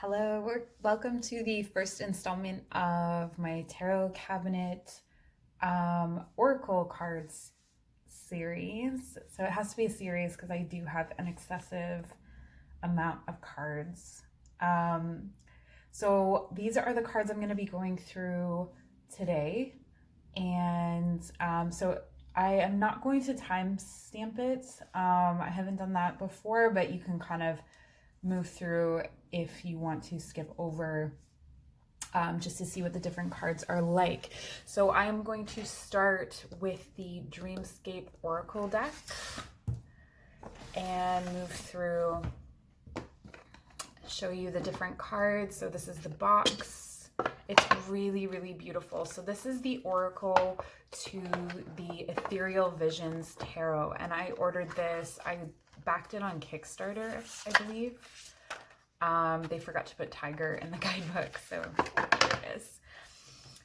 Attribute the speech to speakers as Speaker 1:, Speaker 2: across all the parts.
Speaker 1: Hello, welcome to the first installment of my tarot cabinet oracle cards series. So it has to be a series because I do have an excessive amount of cards. So these are the cards I'm going to be going through today. And so I am not going to timestamp it. I haven't done that before, but you can kind of move through if you want to skip over just to see what the different cards are like. So I'm going to start with the Dreamscape Oracle deck and move through, show you the different cards. So this is the box. It's really, really beautiful. So this is the Oracle to the Ethereal Visions Tarot, and I ordered this. I backed it on Kickstarter, I believe. They forgot to put tiger in the guidebook, so there it is.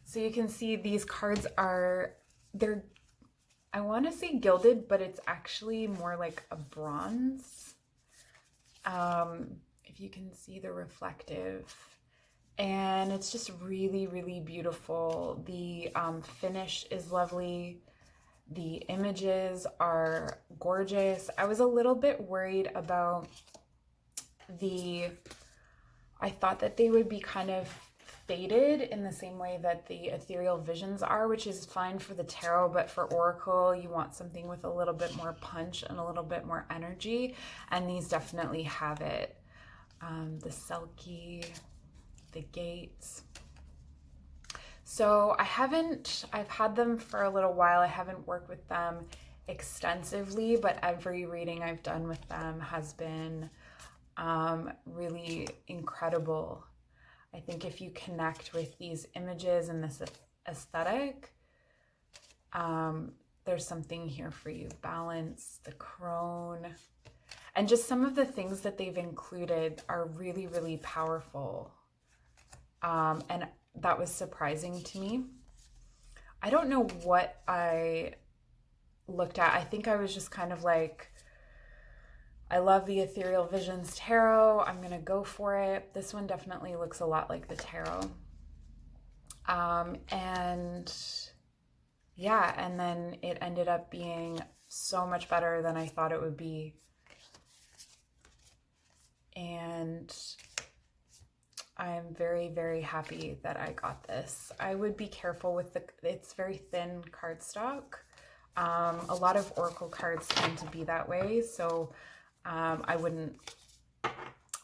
Speaker 1: So you can see these cards they're, I want to say gilded, but it's actually more like a bronze. If you can see the reflective. And it's just really, really beautiful. The finish is lovely. The images are gorgeous. I was a little bit worried about I thought that they would be kind of faded in the same way that the Ethereal Visions are, which is fine for the tarot, but for Oracle, you want something with a little bit more punch and a little bit more energy, and these definitely have it. The Selkie, the Gates. So I've had them for a little while. I haven't worked with them extensively, but every reading I've done with them has been really incredible. I think if you connect with these images and this aesthetic, there's something here for you. Balance, the crone, and just some of the things that they've included are really, really powerful. And that was surprising to me. I don't know what I looked at. I think I was just kind of like, I love the Ethereal Visions Tarot. I'm going to go for it. This one definitely looks a lot like the tarot. And yeah, and then it ended up being so much better than I thought it would be. And I am very, very happy that I got this. I would be careful with it's very thin cardstock. A lot of Oracle cards tend to be that way, so I wouldn't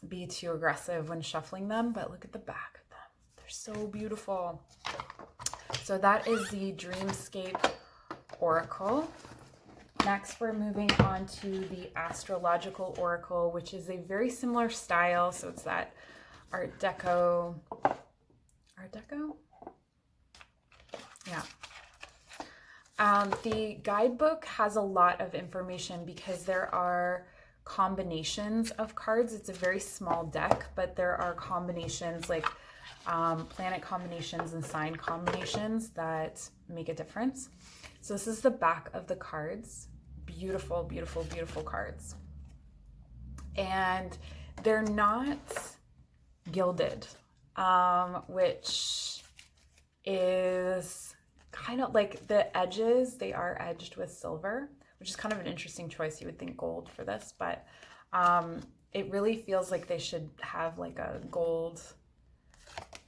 Speaker 1: be too aggressive when shuffling them, but look at the back of them. They're so beautiful. So that is the Dreamscape Oracle. Next, we're moving on to the Astrological Oracle, which is a very similar style. So it's that Art Deco? Yeah. The guidebook has a lot of information because there are combinations of cards. It's a very small deck, but there are combinations like planet combinations and sign combinations that make a difference. So this is the back of the cards. Beautiful, beautiful, beautiful cards. And they're not gilded, which is kind of like the edges, they are edged with silver, which is kind of an interesting choice. You would think gold for this, but it really feels like they should have like a gold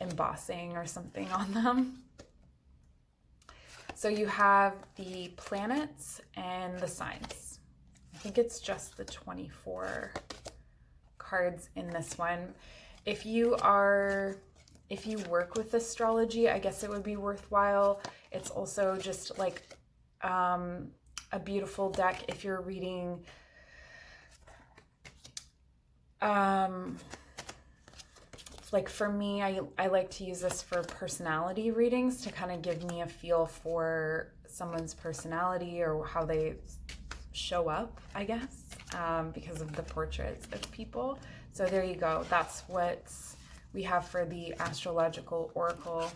Speaker 1: embossing or something on them. So you have the planets and the signs. I think it's just the 24 cards in this one. If you work with astrology, I guess it would be worthwhile. It's also just like a beautiful deck if you're reading like for me, I like to use this for personality readings to kind of give me a feel for someone's personality or how they show up, I guess, because of the portraits of people. So there you go. That's what we have for the Astrological Oracle.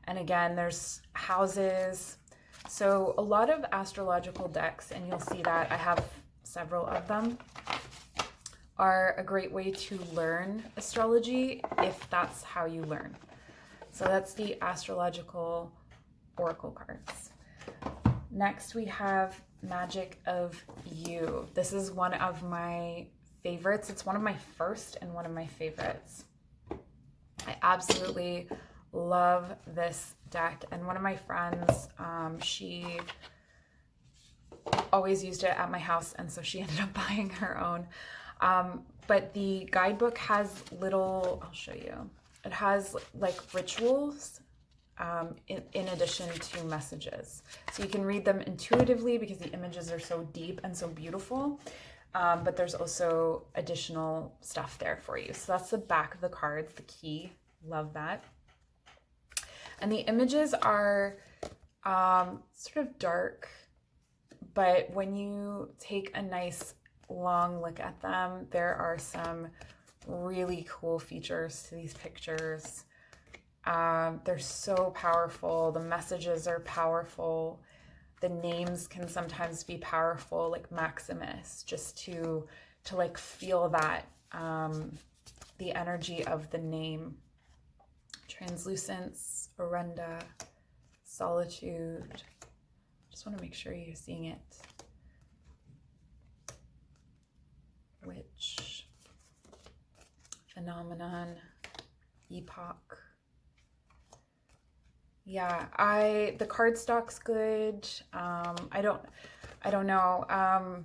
Speaker 1: And again, there's houses. So a lot of astrological decks, and you'll see that I have several of them, are a great way to learn astrology if that's how you learn. So that's the Astrological Oracle cards. Next we have Magick of You. This is one of my favorites. It's one of my first and one of my favorites. I absolutely love this deck, and one of my friends, she always used it at my house, and so she ended up buying her own. But the guidebook has little, I'll show you, it has like rituals in addition to messages. So you can read them intuitively because the images are so deep and so beautiful. But there's also additional stuff there for you. So that's the back of the cards, the key. Love that. And the images are sort of dark, but when you take a nice long look at them, there are some really cool features to these pictures. They're so powerful. The messages are powerful. The names can sometimes be powerful, like Maximus, just to like feel that, the energy of the name. Translucence, Orenda, Solitude. Just want to make sure you're seeing it. Witch, Phenomenon, Epoch. Yeah, the cardstock's good. I don't know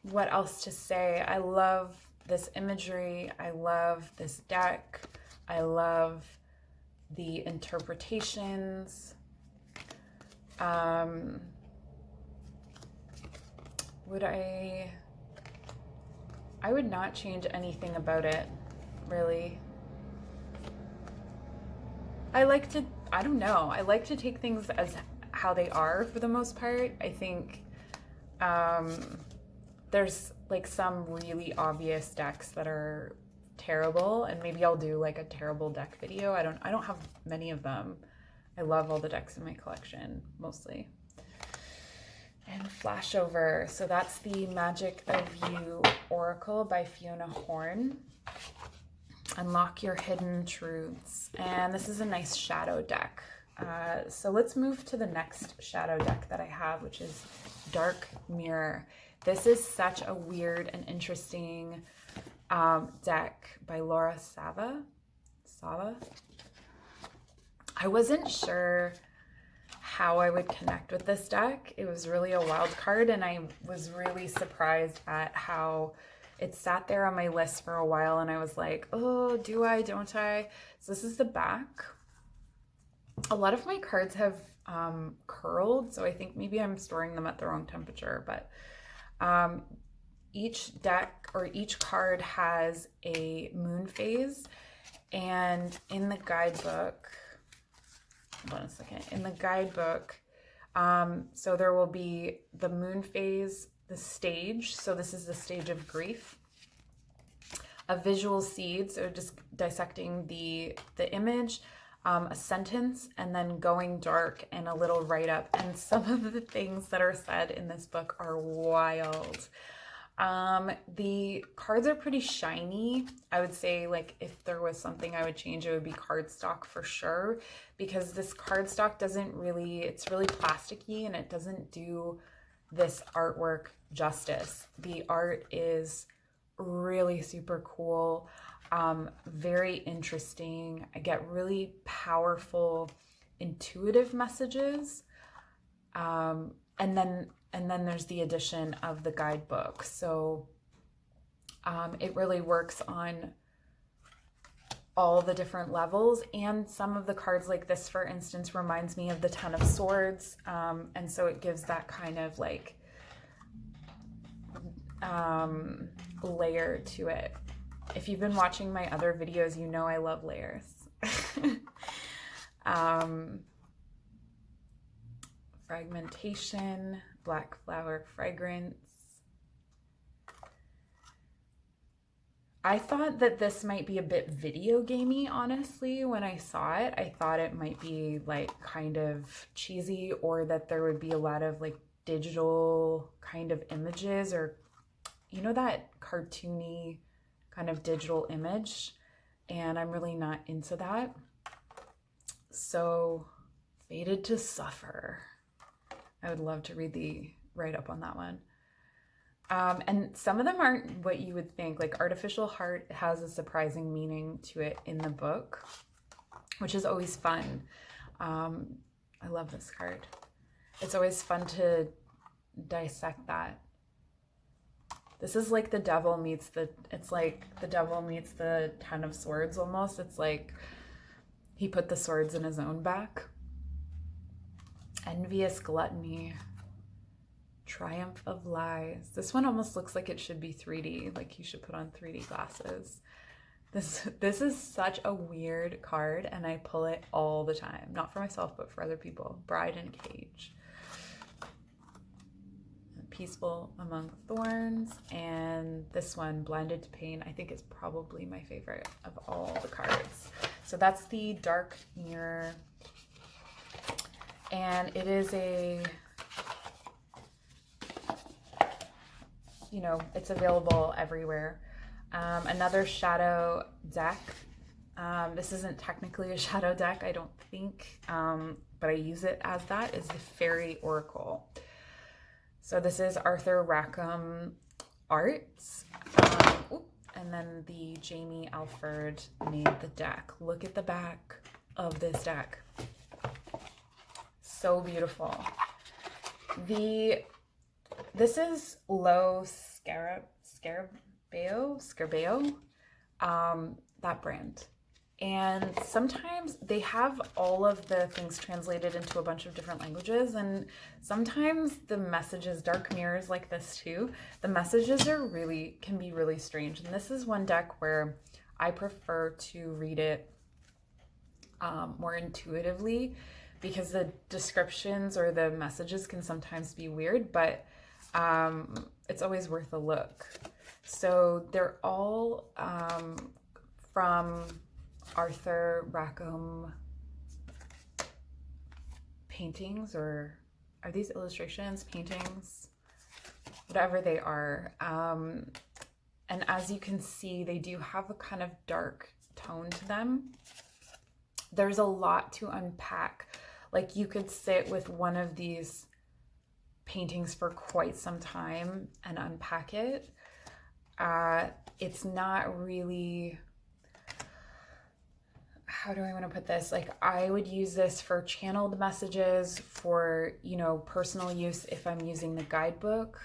Speaker 1: what else to say. I love this imagery. I love this deck. I love the interpretations. I would not change anything about it, really. I like to take things as how they are for the most part. I think there's like some really obvious decks that are terrible, and maybe I'll do like a terrible deck video. I don't have many of them. I love all the decks in my collection, mostly. And Flashover. So that's the Magick of You Oracle by Fiona Horn. Unlock your hidden truths. And this is a nice shadow deck. So let's move to the next shadow deck that I have, which is Dark Mirror. This is such a weird and interesting deck by Laura Sava. I wasn't sure how I would connect with this deck. It was really a wild card, and I was really surprised at how it sat there on my list for a while, and I was like, oh, do I, don't I? So this is the back. A lot of my cards have curled, so I think maybe I'm storing them at the wrong temperature, but each deck or each card has a moon phase, and in the guidebook, hold on a second, in the guidebook, so there will be the moon phase, the stage, so this is the stage of grief, a visual seed, so just dissecting the image, a sentence, and then going dark, and a little write-up. And some of the things that are said in this book are wild. The cards are pretty shiny. I would say, like, if there was something I would change, it would be cardstock for sure, because this cardstock doesn't really, it's really plasticky, and it doesn't do this artwork justice. The art is really super cool, very interesting. I get really powerful, intuitive messages, and then there's the addition of the guidebook. So it really works on all the different levels, and some of the cards, like this for instance, reminds me of the Ten of Swords, and so it gives that kind of like layer to it. If you've been watching my other videos, you know I love layers. Fragmentation, black flower fragrance. I thought that this might be a bit video gamey, honestly. When I saw it, I thought it might be like kind of cheesy, or that there would be a lot of like digital kind of images, or you know, that cartoony kind of digital image, and I'm really not into that. So Fated to Suffer. I would love to read the write-up on that one. And some of them aren't what you would think. Like Artificial Heart has a surprising meaning to it in the book, which is always fun. I love this card. It's always fun to dissect that. This is like the devil meets it's like the devil meets the Ten of Swords almost. It's like he put the swords in his own back. Envious Gluttony. Triumph of Lies. This one almost looks like it should be 3D, like you should put on 3D glasses. This is such a weird card, and I pull it all the time. Not for myself, but for other people. Bride in Cage. Peaceful Among Thorns. And this one, Blinded to Pain, I think is probably my favorite of all the cards. So that's the Dark Mirror. And it is a, you know, it's available everywhere. Another shadow deck. This isn't technically a shadow deck, I don't think, but I use it as that, is the Fairy Oracle. So this is Arthur Rackham arts. And then the Jamie Alford made the deck. Look at the back of this deck. So beautiful. This is Low Scarabeo, that brand. And sometimes they have all of the things translated into a bunch of different languages, and sometimes the messages, Dark Mirrors like this too, the messages can be really strange. And this is one deck where I prefer to read it more intuitively, because the descriptions or the messages can sometimes be weird, but it's always worth a look. So they're all from Arthur Rackham paintings, or are these illustrations, paintings, whatever they are. And as you can see, they do have a kind of dark tone to them. There's a lot to unpack. Like you could sit with one of these paintings for quite some time and unpack it. It's not really, how do I want to put this? Like I would use this for channeled messages, for, you know, personal use if I'm using the guidebook.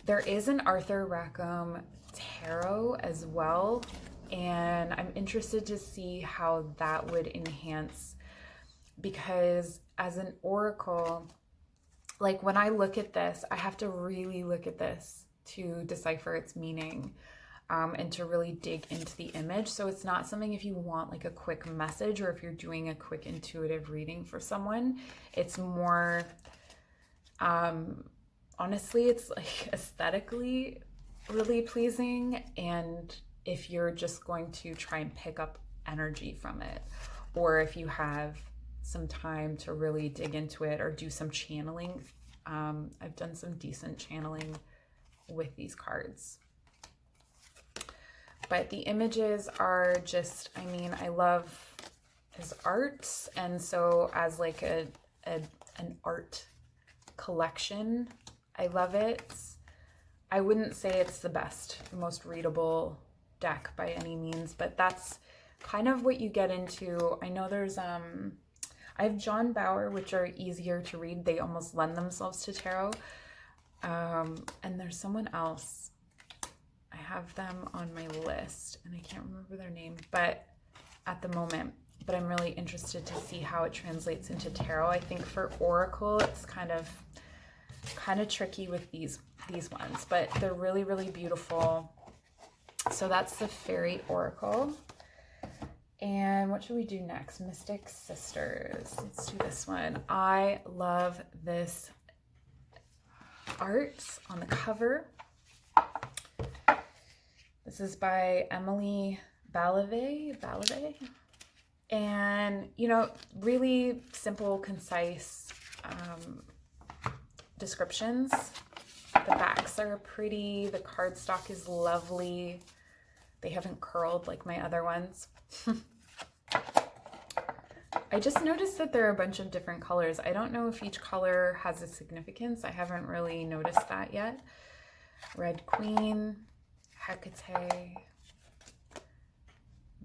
Speaker 1: There is an Arthur Rackham tarot as well, and I'm interested to see how that would enhance, because as an oracle, like when I look at this, I have to really look at this to decipher its meaning, and to really dig into the image. So it's not something if you want like a quick message, or if you're doing a quick intuitive reading for someone. It's more, honestly, it's like aesthetically really pleasing, and if you're just going to try and pick up energy from it, or if you have some time to really dig into it or do some channeling. I've done some decent channeling with these cards. But the images are just, I mean, I love his art, and so as like an art collection, I love it. I wouldn't say it's the best, most readable deck by any means, but that's kind of what you get into. I know there's I have John Bauer, which are easier to read. They almost lend themselves to tarot. And there's someone else. I have them on my list, and I can't remember their name, but at the moment. But I'm really interested to see how it translates into tarot. I think for Oracle, it's kind of tricky with these ones, but they're really, really beautiful. So that's the Fairy Oracle. And what should we do next? Mystic Sisters. Let's do this one. I love this art on the cover. This is by Emily Balave. And, you know, really simple, concise descriptions. backs are pretty. The cardstock is lovely. They haven't curled like my other ones. I just noticed that there are a bunch of different colors. I don't know if each color has a significance. I haven't really noticed that yet. Red Queen, Hecate,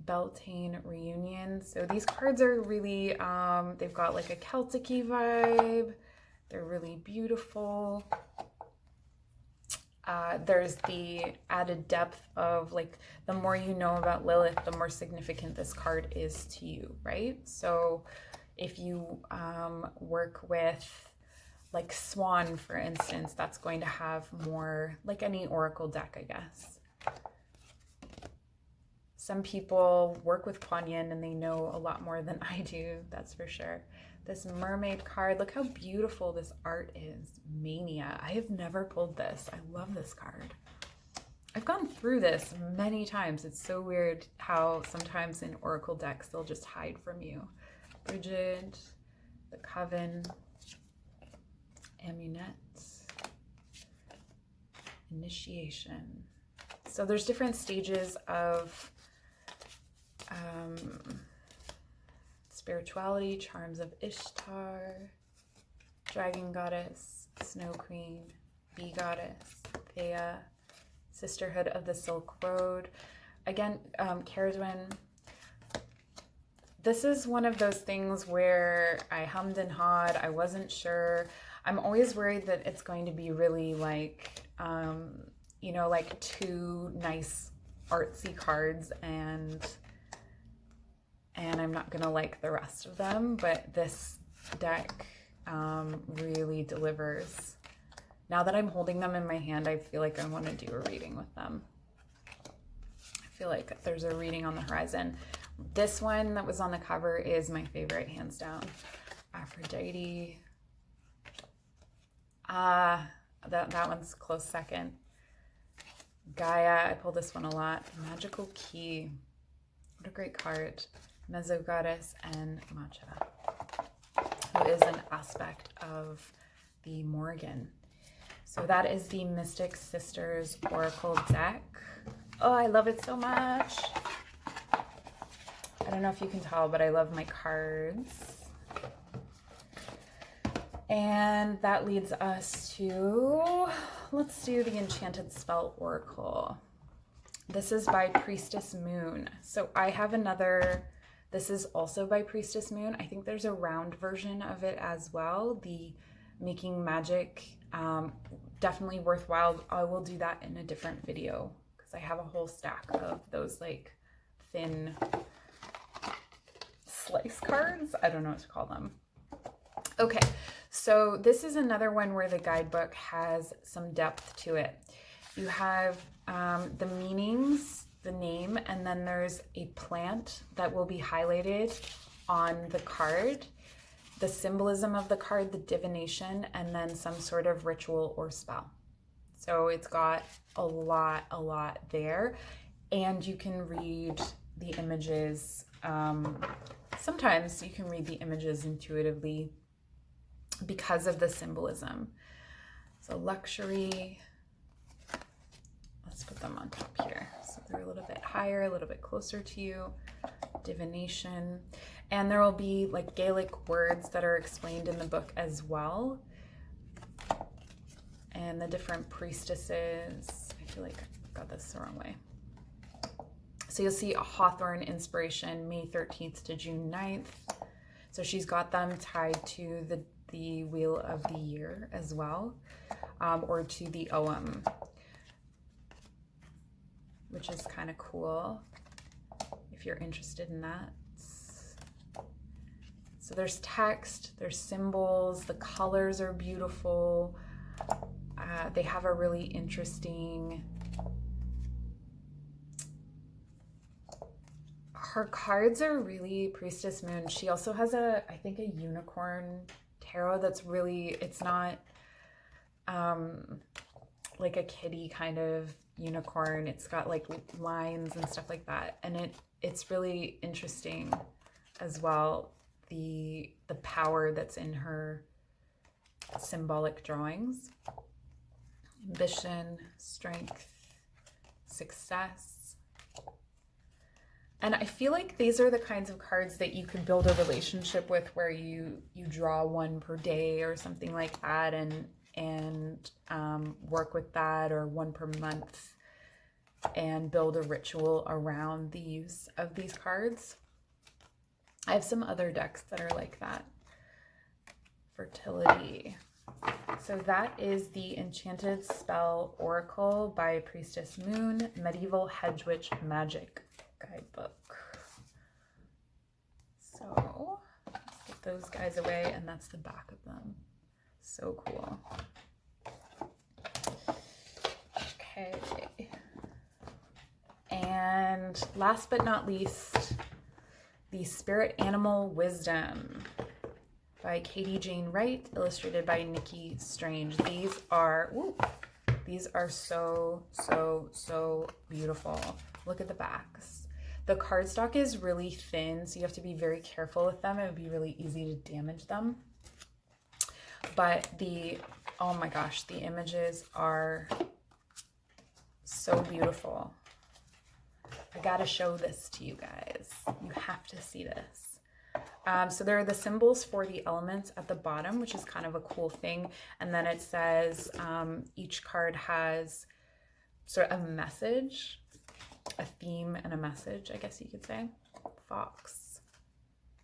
Speaker 1: Beltane Reunion. So these cards are really, they've got like a Celtic-y vibe. They're really beautiful. There's the added depth of like, the more you know about Lilith, the more significant this card is to you, right? So if you work with like Swan, for instance, that's going to have more, like any Oracle deck, I guess. Some people work with Kuan Yin and they know a lot more than I do, that's for sure. This mermaid card, look how beautiful this art is. Mania. I have never pulled this. I love this card. I've gone through this many times. It's so weird how sometimes in Oracle decks they'll just hide from you. Bridget, the Coven, Amunet, Initiation. So there's different stages of spirituality, Charms of Ishtar, Dragon Goddess, Snow Queen, Bee Goddess, Thea, Sisterhood of the Silk Road. Again, Caradwen. This is one of those things where I hummed and hawed. I wasn't sure. I'm always worried that it's going to be really like, you know, like two nice artsy cards and I'm not gonna like the rest of them, but this deck really delivers. Now that I'm holding them in my hand, I feel like I want to do a reading with them. I feel like there's a reading on the horizon. This one that was on the cover is my favorite, hands down. Aphrodite. That one's close second. Gaia, I pull this one a lot. Magical Key. What a great card. Mezzo Goddess and Matcha, who is an aspect of the Morgan. So that is the Mystic Sisters Oracle deck. Oh, I love it so much. I don't know if you can tell, but I love my cards. And that leads us to, let's do the Enchanted Spell Oracle. This is by Priestess Moon. So I have another, this is also by Priestess Moon. I think there's a round version of it as well. The Making Magic, definitely worthwhile. I will do that in a different video because I have a whole stack of those like thin slice cards. I don't know what to call them. Okay, so this is another one where the guidebook has some depth to it. You have the meanings, the name, and then there's a plant that will be highlighted on the card, the symbolism of the card, the divination, and then some sort of ritual or spell. So it's got a lot there. And you can read the images. Sometimes you can read the images intuitively because of the symbolism. So luxury, let's put them on top here. So they're a little bit higher, a little bit closer to you. Divination. And there will be like Gaelic words that are explained in the book as well. And the different priestesses. I feel like I got this the wrong way. So you'll see a Hawthorne inspiration, May 13th to June 9th. So she's got them tied to the Wheel of the Year as well, or to the Ogham, which is kind of cool if you're interested in that. So there's text, there's symbols, the colors are beautiful. They have a really interesting, her cards are really Priestess Moon. She also has I think a unicorn tarot that's really, it's not like a kitty kind of unicorn. It's got like lines and stuff like that. And it's really interesting as well, the power that's in her symbolic drawings. ambition, strength, success. And I feel like these are the kinds of cards that you could build a relationship with, where you draw one per day or something like that, and work with that, or one per month, and build a ritual around the use of these cards. I have some other decks that are like that. Fertility. So that is the Enchanted Spell Oracle by Priestess Moon, Medieval Hedge Witch Magic guidebook. So let's get those guys away, and that's the back of them. So cool. Okay. And last but not least, the Spirit Animal Wisdom by Katie Jane Wright, illustrated by Nikki Strange. These are so, so, so beautiful. Look at the backs. The cardstock is really thin, so you have to be very careful with them. It would be really easy to damage them. But oh my gosh, the images are so beautiful. I gotta show this to you guys. You have to see this. So there are the symbols for the elements at the bottom, which is kind of a cool thing. And then it says each card has sort of a message, a theme and a message, I guess you could say. Fox.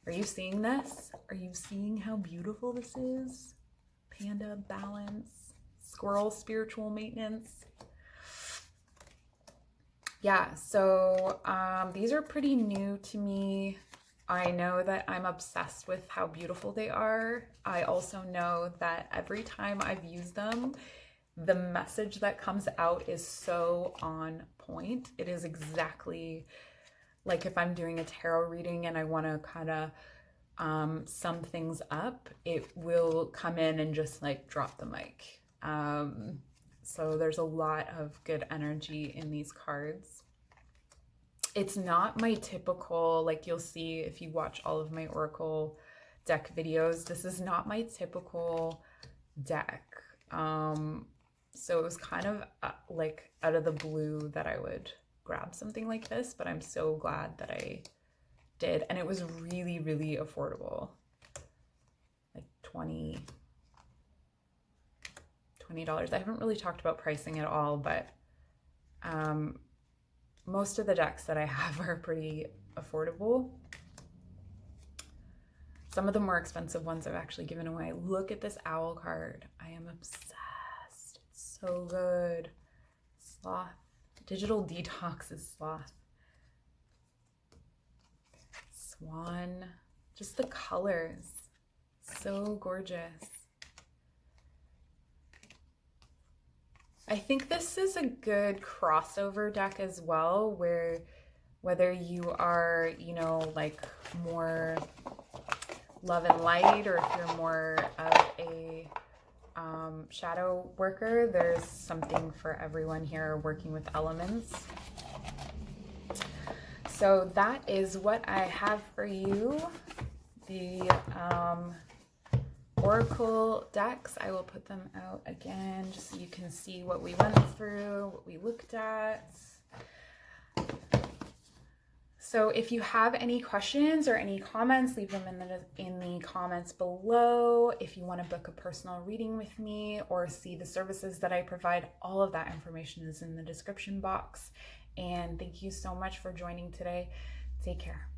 Speaker 1: Are you seeing this? Are you seeing how beautiful this is? Panda, balance. Squirrel, spiritual maintenance. Yeah, so these are pretty new to me. I know that I'm obsessed with how beautiful they are. I also know that every time I've used them, the message that comes out is so on point. It is exactly like if I'm doing a tarot reading and I want to kind of sum things up, it will come in and just like drop the mic. So there's a lot of good energy in these cards. It's not my typical, like you'll see if you watch all of my Oracle deck videos, this is not my typical deck. So it was kind of like out of the blue that I would grab something like this, but I'm so glad that I did. And it was really, really affordable. Like $20. I haven't really talked about pricing at all, but most of the decks that I have are pretty affordable. Some of the more expensive ones I've actually given away. Look at this owl card. I am obsessed. It's so good. Sloth. Digital Detox is Sloth. Swan. Just the colors. So gorgeous. I think this is a good crossover deck as well, where whether you are, you know, like more love and light, or if you're more of a shadow worker, there's something for everyone here working with elements. So that is what I have for you. The Oracle decks, I will put them out again just so you can see what we went through, what we looked at. So if you have any questions or any comments, leave them in the comments below. If you want to book a personal reading with me or see the services that I provide, all of that information is in the description box. And thank you so much for joining today. Take care.